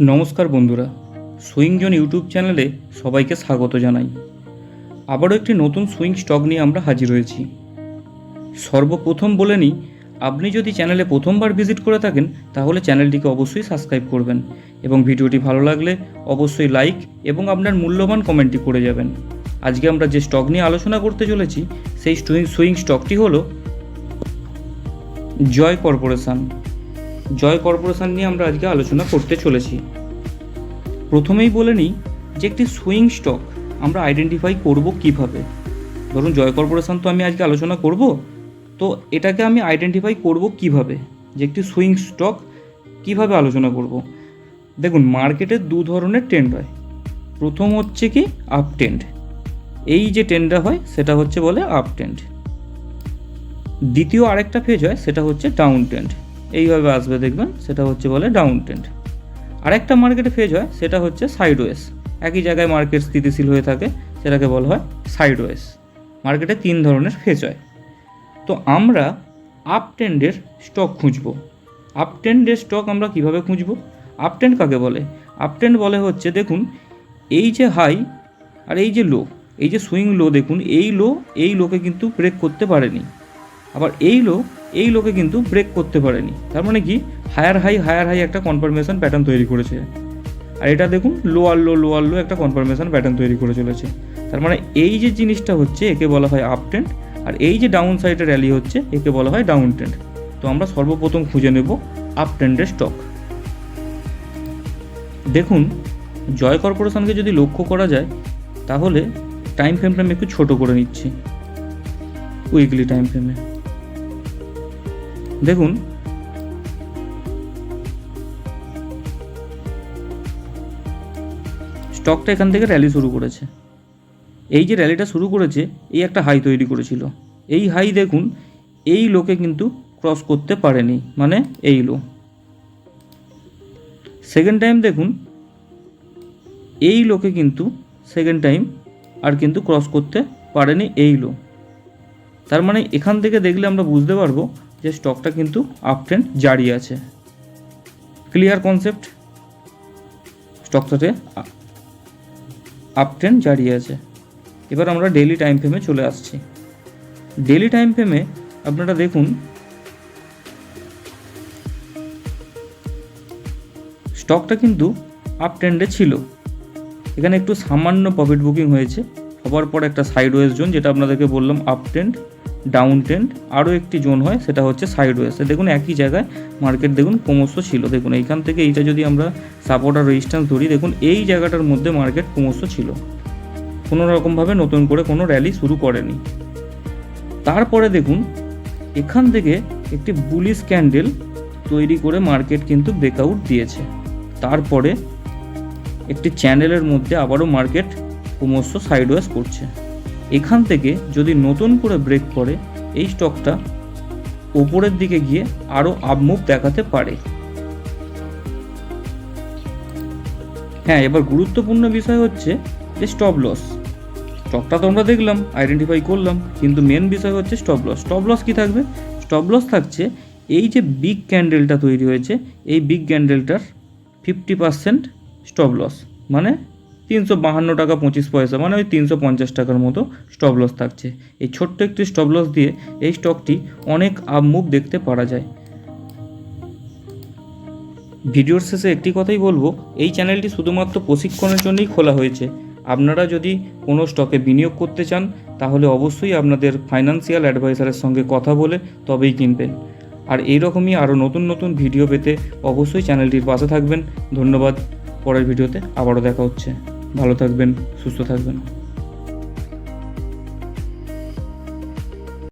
নমস্কার বন্ধুরা, swing zone YouTube চ্যানেলে সবাইকে স্বাগত জানাই। আবারও একটি নতুন সুইং স্টক নিয়ে আমরা হাজির হয়েছি। সর্বপ্রথম বলে নিই, আপনি যদি চ্যানেলে প্রথমবার ভিজিট করে থাকেন তাহলে চ্যানেলটিকে অবশ্যই সাবস্ক্রাইব করবেন এবং ভিডিওটি ভালো লাগলে অবশ্যই লাইক এবং আপনার মূল্যবান কমেন্টটি করে যাবেন। আজকে আমরা যে স্টক নিয়ে আলোচনা করতে চলেছি সেই সুইং স্টকটি হলো জয় কর্পোরেশন। জয় কর্পোরেশন নিয়ে আমরা আজকে আলোচনা করতে চলেছি। প্রথমেই বলে নিই যে একটি সুইং স্টক আমরা আইডেন্টিফাই করব কিভাবে। ধরুন জয় কর্পোরেশন তো আমি আজকে আলোচনা করব, তো এটাকে আমি আইডেন্টিফাই করব কিভাবে, যে একটি সুইং স্টক কিভাবে আলোচনা করব। দেখুন, মার্কেটে দু ধরনের ট্রেন্ড হয়। প্রথম হচ্ছে কি আপ ট্রেন্ড, এই যে ট্রেন্ডটা হয় সেটা হচ্ছে বলে আপ ট্রেন্ড। দ্বিতীয় আরেকটা ফেজ হয় সেটা হচ্ছে ডাউন ট্রেন্ড, এইভাবে আসবে দেখবেন, সেটা হচ্ছে বলে ডাউন ট্রেন্ড। আরেকটা মার্কেটে ফেজ হয় সেটা হচ্ছে সাইডওয়েজ, একই জায়গায় মার্কেট স্থিতিশীল হয়ে থাকে, সেটাকে বলা হয় সাইডওয়েজ। মার্কেটে তিন ধরনের ফেজ হয়। তো আমরা আপ ট্রেন্ডের স্টক খুঁজব। আপ ট্রেন্ডের স্টক আমরা কিভাবে খুঁজব? আপ ট্রেন্ড কাকে বলে? আপ ট্রেন্ড বলে হচ্ছে, দেখুন এই যে হাই আর এই যে লো, এই যে সুইং লো, দেখুন এই লোকে কিন্তু ব্রেক করতে পারেনি, আবার এই লোকে কিন্তু ব্রেক করতে পারেনি। তার মানে কি, হায়ার হাই একটা কনফার্মেশন প্যাটার্ন তৈরি করেছে, আর এটা দেখুন লোয়ার লো একটা কনফার্মেশন প্যাটার্ন তৈরি করে চলেছে। তার মানে এই যে জিনিসটা হচ্ছে একে বলা হয় আপ ট্রেন্ড, আর এই যে ডাউন সাইডে র্যালি হচ্ছে একে বলা হয় ডাউন ট্রেন্ড। তো আমরা সর্বপ্রথম খুঁজে নেব আপ ট্রেন্ডের স্টক। দেখুন, জয় কর্পোরেশনকে যদি লক্ষ্য করা যায় তাহলে টাইম ফ্রেমটা আমি একটু ছোট করে নিচ্ছি। উইকলি টাইম ফ্রেমে দেখুন, স্টকটা এখান থেকে র্যালি শুরু করেছে। এই যে র্যালিটা শুরু করেছে, এই একটা হাই তৈরি করেছিল। এই হাই দেখুন এই লোকে কিন্তু ক্রস করতে পারেনি, মানে এই লো। সেকেন্ড টাইম দেখুন এই লোকে কিন্তু সেকেন্ড টাইম আর কিন্তু ক্রস করতে পারেনি এই লো। তার মানে এখান থেকে দেখলে আমরা বুঝতে পারবো যে স্টকটা কিন্তু আপ ট্রেন্ড জারি আছে। Clear concept? স্টকটাতে আপ ট্রেন্ড জারি আছে। এবার আমরা ডেইলি টাইম ফ্রেমে চলে আসছি। ডেইলি টাইম ফ্রেমে আপনারা দেখুন স্টকটা কিন্তু আপ ট্রেন্ডে ছিল। এখানে একটু সামান্য প্রফিট বুকিং হয়েছে, হবার পর একটা সাইডওয়েজ জোন, যেটা আপনাদেরকে বললাম আপ ট্রেন্ড, ডাউন ট্রেন্ড, আরও একটি জোন হয় সেটা হচ্ছে সাইডওয়েজ। দেখুন একই জায়গায় মার্কেট দেখুন ক্রমশ ছিল। দেখুন এইখান থেকে এইটা যদি আমরা সাপোর্ট আর রেজিস্ট্যান্স ধরি, দেখুন এই জায়গাটার মধ্যে মার্কেট ক্রমশ ছিল, কোনো রকমভাবে নতুন করে কোনো র্যালি শুরু করেনি। তারপরে দেখুন এখান থেকে একটি বুলিশ ক্যান্ডেল তৈরি করে মার্কেট কিন্তু ব্রেকআউট দিয়েছে। তারপরে একটি চ্যানেলের মধ্যে আবারও মার্কেট ক্রমশ সাইডওয়েজ করছে। এখান থেকে যদি নতুন করে ব্রেক করে এই স্টকটা ওপরের দিকে গিয়ে আরও আপমুভ দেখাতে পারে। হ্যাঁ, এবার গুরুত্বপূর্ণ বিষয় হচ্ছে যে স্টপ লস। স্টকটা তো আমরা দেখলাম, আইডেন্টিফাই করলাম, কিন্তু মেন বিষয় হচ্ছে স্টপ লস। স্টপ লস কী থাকবে? স্টপ লস থাকছে এই যে বিগ ক্যান্ডেলটা তৈরি হয়েছে, এই বিগ ক্যান্ডেলটার 50% স্টপ লস, মানে 352 টাকা 25 পয়সা, মানে ওই 350 টাকার মতো স্টপ লস থাকছে। এই ছোট্ট একটি স্টপ লস দিয়ে এই স্টকটি অনেক আপ মুভ দেখতে পারা যায়। ভিডিওর শেষে একটি কথাই বলবো, এই চ্যানেলটি শুধুমাত্র প্রশিক্ষণের জন্যই খোলা হয়েছে। আপনারা যদি কোনো স্টকে বিনিয়োগ করতে চান তাহলে অবশ্যই আপনাদের ফাইন্যান্সিয়াল অ্যাডভাইসারের সঙ্গে কথা বলে তবেই কিনবেন। আর এইরকমই আরও নতুন নতুন ভিডিও পেতে অবশ্যই চ্যানেলটির পাশে থাকবেন। ধন্যবাদ। পরের ভিডিওতে আবারও দেখা হচ্ছে। ভালো থাকবেন, সুস্থ থাকবেন।